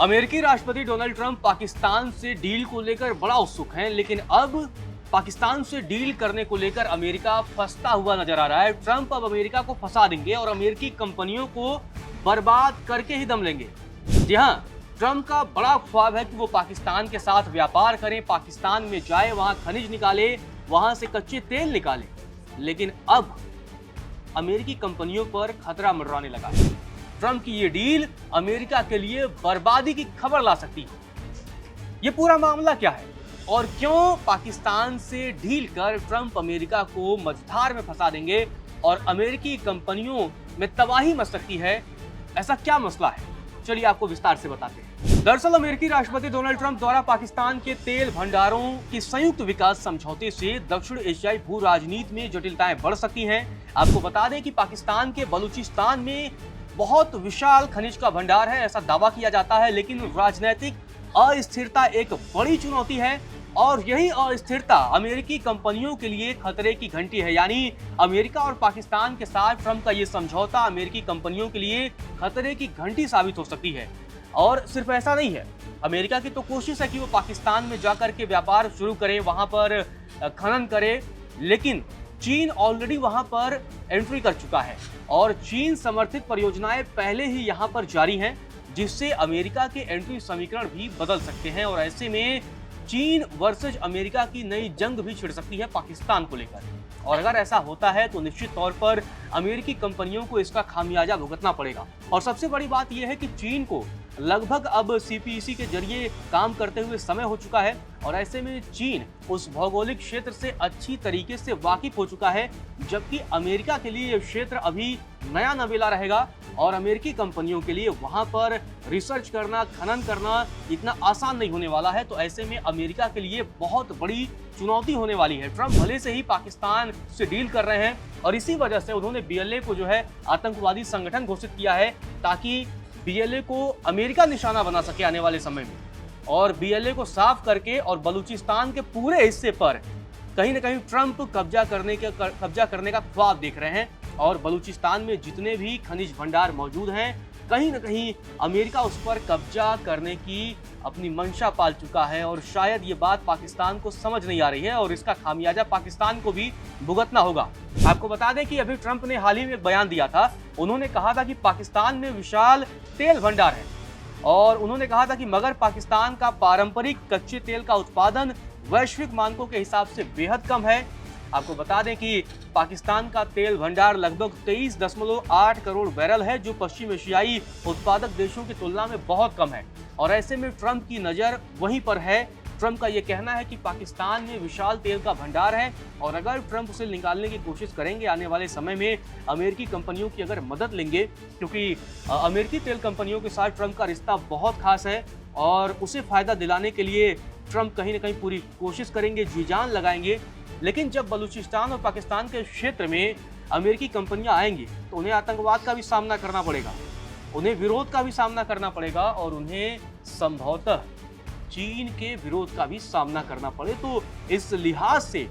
अमेरिकी राष्ट्रपति Donald Trump Pakistan से डील को लेकर बड़ा उत्सुक हैं, लेकिन अब पाकिस्तान से डील करने को लेकर अमेरिका फंसता हुआ नजर आ रहा है। ट्रंप अब अमेरिका को फंसा देंगे और अमेरिकी कंपनियों को बर्बाद करके ही दम लेंगे। जी हां, ट्रंप का बड़ा ख्वाब है कि वो पाकिस्तान के साथ व्यापार करें, पाकिस्तान में जाए, वहां खनिज निकाले, वहां से कच्चे तेल निकाले। लेकिन अब अमेरिकी कंपनियों पर खतरा मंडराने लगा है। ट्रंप की ये डील अमेरिका के लिए बर्बादी की खबर ला सकती है। ये पूरा मामला क्या है और क्यों पाकिस्तान से डील कर ट्रंप अमेरिका को मझधार में फंसा देंगे और अमेरिकी कंपनियों में तबाही मच सकती है, ऐसा क्या मसला है, चलिए आपको विस्तार से बताते हैं। दरअसल अमेरिकी राष्ट्रपति डोनाल्ड ट्रंप द्वारा पाकिस्तान के तेल भंडारों की संयुक्त विकास समझौते से दक्षिण एशियाई भू राजनीति में जटिलताएं बढ़ सकती हैं। आपको बता दें कि पाकिस्तान के बलूचिस्तान में बहुत विशाल खनिज का भंडार है, ऐसा दावा किया जाता है, लेकिन राजनीतिक अस्थिरता एक बड़ी चुनौती है और यही अस्थिरता अमेरिकी कंपनियों के लिए खतरे की घंटी है। यानी अमेरिका और पाकिस्तान के साथ ट्रंप का ये समझौता अमेरिकी कंपनियों के लिए खतरे की घंटी साबित हो सकती है। और सिर्फ ऐसा नहीं है, अमेरिका की तो कोशिश है कि वो पाकिस्तान में जाकर के व्यापार शुरू करे, वहां पर खनन करे, लेकिन चीन ऑलरेडी वहां पर एंट्री कर चुका है और चीन समर्थित परियोजनाएं पहले ही यहां पर जारी हैं, जिससे अमेरिका के एंट्री समीकरण भी बदल सकते हैं और ऐसे में चीन वर्सेस अमेरिका की नई जंग भी छिड़ सकती है पाकिस्तान को लेकर। और अगर ऐसा होता है तो निश्चित तौर पर अमेरिकी कंपनियों को इसका खामियाजा भुगतना पड़ेगा। और सबसे बड़ी बात यह है कि चीन को लगभग अब सीपीईसी के जरिए काम करते हुए समय हो चुका है और ऐसे में चीन उस भौगोलिक क्षेत्र से अच्छी तरीके से वाकिफ हो चुका है, जबकि अमेरिका के लिए यह क्षेत्र अभी नया नवेला रहेगा और अमेरिकी कंपनियों के लिए वहां पर रिसर्च करना, खनन करना इतना आसान नहीं होने वाला है। तो ऐसे में अमेरिका के लिए बहुत बड़ी चुनौती होने वाली है। ट्रंप भले से ही पाकिस्तान से डील कर रहे हैं और इसी वजह से उन्होंने बीएलए को जो है आतंकवादी संगठन घोषित किया है, ताकि बीएलए को अमेरिका निशाना बना सके आने वाले समय में और बीएलए को साफ करके और बलूचिस्तान के पूरे हिस्से पर कहीं ना कहीं ट्रंप कब्जा करने का ख्वाब देख रहे हैं। और बलूचिस्तान में जितने भी खनिज भंडार मौजूद हैं, कहीं ना कहीं अमेरिका उस पर कब्जा करने की अपनी मंशा पाल चुका है और शायद ये बात पाकिस्तान को समझ नहीं आ रही है और इसका खामियाजा पाकिस्तान को भी भुगतना होगा। आपको बता दें कि अभी ट्रंप ने हाल ही में एक बयान दिया था। उन्होंने कहा था कि पाकिस्तान में विशाल तेल भंडार है और उन्होंने कहा था कि मगर पाकिस्तान का पारंपरिक कच्चे तेल का उत्पादन वैश्विक मानकों के हिसाब से बेहद कम है। आपको बता दें कि पाकिस्तान का तेल भंडार लगभग 23.8 करोड़ बैरल है, जो पश्चिम एशियाई उत्पादक देशों की तुलना में बहुत कम है और ऐसे में ट्रंप की नज़र वहीं पर है। ट्रंप का यह कहना है कि पाकिस्तान में विशाल तेल का भंडार है और अगर ट्रंप उसे निकालने की कोशिश करेंगे आने वाले समय में अमेरिकी कंपनियों की अगर मदद लेंगे, क्योंकि अमेरिकी तेल कंपनियों के साथ ट्रंप का रिश्ता बहुत खास है और उसे फायदा दिलाने के लिए ट्रंप कहीं ना कहीं पूरी कोशिश करेंगे, जी जान लगाएंगे। लेकिन जब बलूचिस्तान और पाकिस्तान के क्षेत्र में अमेरिकी कंपनियां आएंगी तो उन्हें आतंकवाद का भी सामना करना पड़ेगा, उन्हें विरोध का भी सामना करना पड़ेगा और उन्हें संभवतः चीन के विरोध का भी सामना करना पड़े। तो इस लिहाज से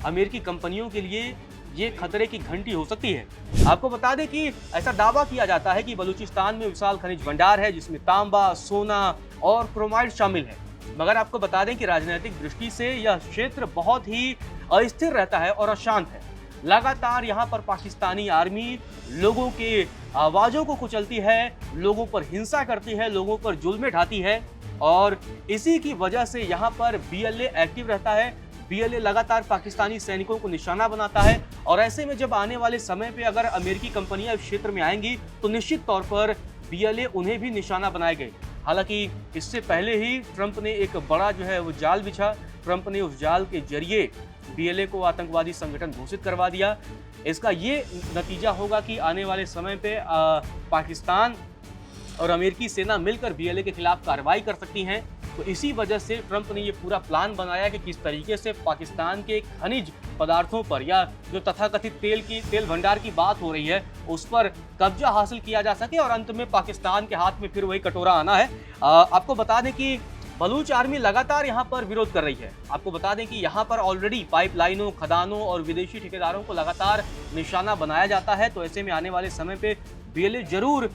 अमेरिकी कंपनियों के लिए ये खतरे की घंटी हो सकती है। आपको बता दें कि ऐसा दावा किया जाता है कि बलूचिस्तान में विशाल खनिज भंडार है, जिसमें तांबा, सोना और क्रोमाइड शामिल है। मगर आपको बता दें कि राजनीतिक दृष्टि से यह क्षेत्र बहुत ही अस्थिर रहता है और अशांत है। लगातार यहाँ पर पाकिस्तानी आर्मी लोगों के आवाजों को कुचलती है, लोगों पर हिंसा करती है, लोगों पर जुल्में ढाती है और इसी की वजह से यहाँ पर बीएलए एक्टिव रहता है। बीएलए लगातार पाकिस्तानी सैनिकों को निशाना बनाता है और ऐसे में जब आने वाले समय पे अगर अमेरिकी कंपनियां इस क्षेत्र में आएंगी तो निश्चित तौर पर बीएलए उन्हें भी निशाना बनाएंगे। हालांकि इससे पहले ही ट्रंप ने एक बड़ा जो है वो जाल बिछा। ट्रंप ने उस जाल के जरिए बीएलए को आतंकवादी संगठन घोषित करवा दिया। इसका ये नतीजा होगा कि आने वाले समय पे पाकिस्तान और अमेरिकी सेना मिलकर बीएलए के खिलाफ कार्रवाई कर सकती हैं। तो इसी वजह से ट्रंप ने ये पूरा प्लान बनाया कि किस तरीके से पाकिस्तान के खनिज पदार्थों पर या जो तथाकथित तेल भंडार की बात हो रही है उस पर कब्जा हासिल किया जा सके और अंत में पाकिस्तान के हाथ में फिर वही कटोरा आना है। आपको बता दें कि बलूच आर्मी लगातार यहाँ पर विरोध कर रही है। आपको बता दें कि यहाँ पर ऑलरेडी पाइपलाइनों, खदानों और विदेशी ठेकेदारों को लगातार निशाना बनाया जाता है। तो ऐसे में आने वाले समय पे बीएलए जरूर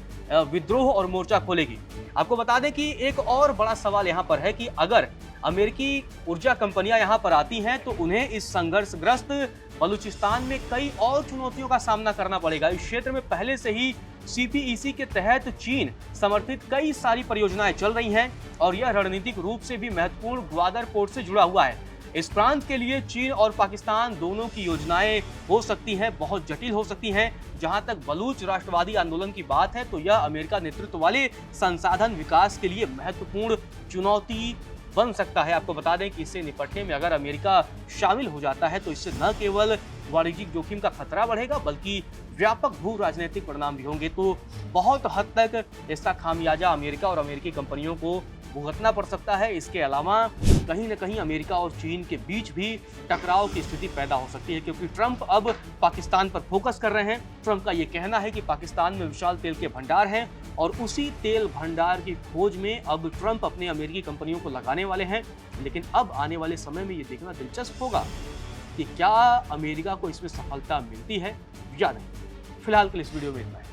विद्रोह और मोर्चा खोलेगी। आपको बता दें कि एक और बड़ा सवाल यहाँ पर है कि अगर अमेरिकी ऊर्जा कंपनियां यहाँ पर आती हैं तो उन्हें इस संघर्षग्रस्त बलूचिस्तान में कई और चुनौतियों का सामना करना पड़ेगा। इस क्षेत्र में पहले से ही सीपीईसी के तहत चीन समर्थित कई सारी परियोजनाएं चल रही हैं और यह रणनीतिक रूप से भी महत्वपूर्ण ग्वादर पोर्ट से जुड़ा हुआ है। इस प्रांत के लिए चीन और पाकिस्तान दोनों की योजनाएं हो सकती हैं, बहुत जटिल हो सकती हैं। जहां तक बलूच राष्ट्रवादी आंदोलन की बात है तो यह अमेरिका नेतृत्व वाले संसाधन विकास के लिए महत्वपूर्ण चुनौती बन सकता है। आपको बता दें कि इससे निपटने में अगर अमेरिका शामिल हो जाता है तो इससे न केवल वाणिज्यिक जोखिम का खतरा बढ़ेगा बल्कि व्यापक भू राजनीतिक परिणाम भी होंगे। तो बहुत हद तक इसका खामियाजा अमेरिका और अमेरिकी कंपनियों को भुगतना पड़ सकता है। इसके अलावा कहीं न कहीं अमेरिका और चीन के बीच भी टकराव की स्थिति पैदा हो सकती है, क्योंकि ट्रंप अब पाकिस्तान पर फोकस कर रहे हैं। ट्रंप का ये कहना है कि पाकिस्तान में विशाल तेल के भंडार हैं और उसी तेल भंडार की खोज में अब ट्रंप अपने अमेरिकी कंपनियों को लगाने वाले हैं। लेकिन अब आने वाले समय में ये देखना दिलचस्प होगा कि क्या अमेरिका को इसमें सफलता मिलती है या नहीं। फिलहाल के लिए इस वीडियो में इतना है।